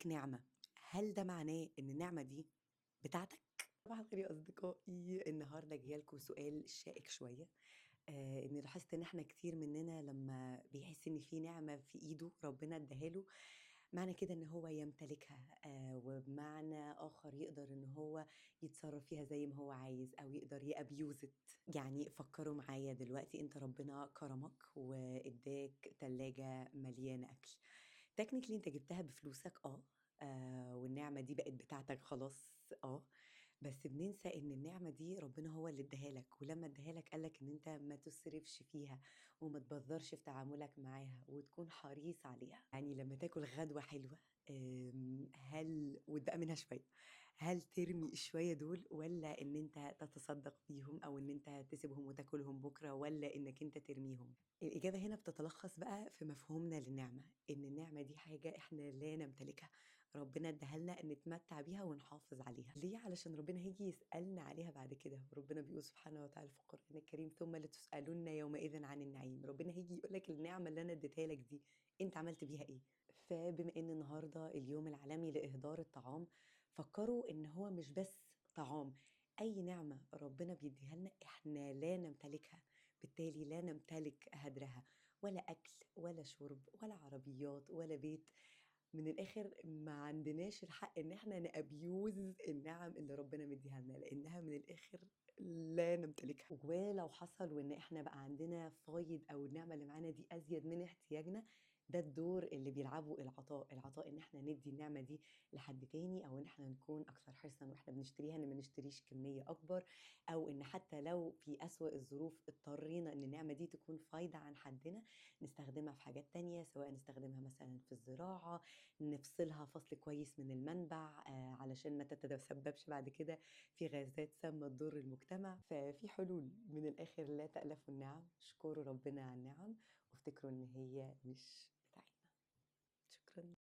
عليك نعمة، هل ده معناه إن النعمة دي بتاعتك؟ صباح الخير يا أصدقائي، النهاردة جاية لكم سؤال شائك شوية. إني لاحظت إن إحنا كتير مننا لما بيحس إن في نعمة في إيده ربنا اداها له، معنى كده إن هو يمتلكها، وبمعنى آخر يقدر إن هو يتصرف فيها زي ما هو عايز أو يقدر يأبيوز it. يعني فكروا معايا دلوقتي، أنت ربنا كرمك وإداك تلاجة مليانة أكل. تكنيكلي أنت جبتها بفلوسك، والنعمة دي بقت بتاعتك خلاص. بس بننسى ان النعمة دي ربنا هو اللي اداها لك، ولما اداها لك قالك ان انت ما تسرفش فيها وما تبذرش في تعاملك معاها وتكون حريص عليها. يعني لما تاكل غدوة حلوة، هل وتبقى منها شوية، هل ترمي الشوية دول ولا ان انت تتصدق بيهم او ان انت تسيبهم وتاكلهم بكرة ولا انك انت ترميهم؟ الإجابة هنا بتتلخص بقى في مفهومنا للنعمة، إن النعمة دي حاجة إحنا لا نمتلكها، ربنا اداها لنا نتمتع بيها ونحافظ عليها. ليه؟ علشان ربنا هيجي يسألنا عليها بعد كده، وربنا بيقول سبحانه وتعالى في القرآن الكريم: ثم لتسألن يومئذ عن النعيم. ربنا هيجي يقول لك النعمة اللي أنا اديتها لك دي أنت عملت بيها إيه؟ فبما إن النهاردة اليوم العالمي لإهدار الطعام، فكروا إن هو مش بس طعام، أي نعمة ربنا بيديها لنا إحنا لا نمتلكها، بالتالي لا نمتلك هدرها، ولا أكل ولا شرب ولا عربيات ولا بيت. من الآخر ما عندناش الحق إن إحنا نأبيوز النعم اللي ربنا مديها لنا، لأنها من الآخر لا نمتلكها. ولو حصل وإن إحنا بقى عندنا فايض أو النعمة اللي معانا دي أزيد من احتياجنا، ده الدور اللي بيلعبه العطاء، إن إحنا ندي النعمة دي لحد تاني، أو إن إحنا نكون أكثر حرصا وإحنا بنشتريها، إن ما نشتريش كمية أكبر، أو إن حتى لو في أسوأ الظروف اضطرينا إن النعمة دي تكون فايضة عن حدنا، نستخدمها في حاجات تانية، سواء نستخدمها مثلا في الزراعة، نفصلها فصل كويس من المنبع، علشان ما تتسببش بعد كده في غازات سامة تضر المجتمع. ففي حلول من الآخر، لا تألفوا النعم، اشكروا ربنا على النعم وافتكروا إن هي مش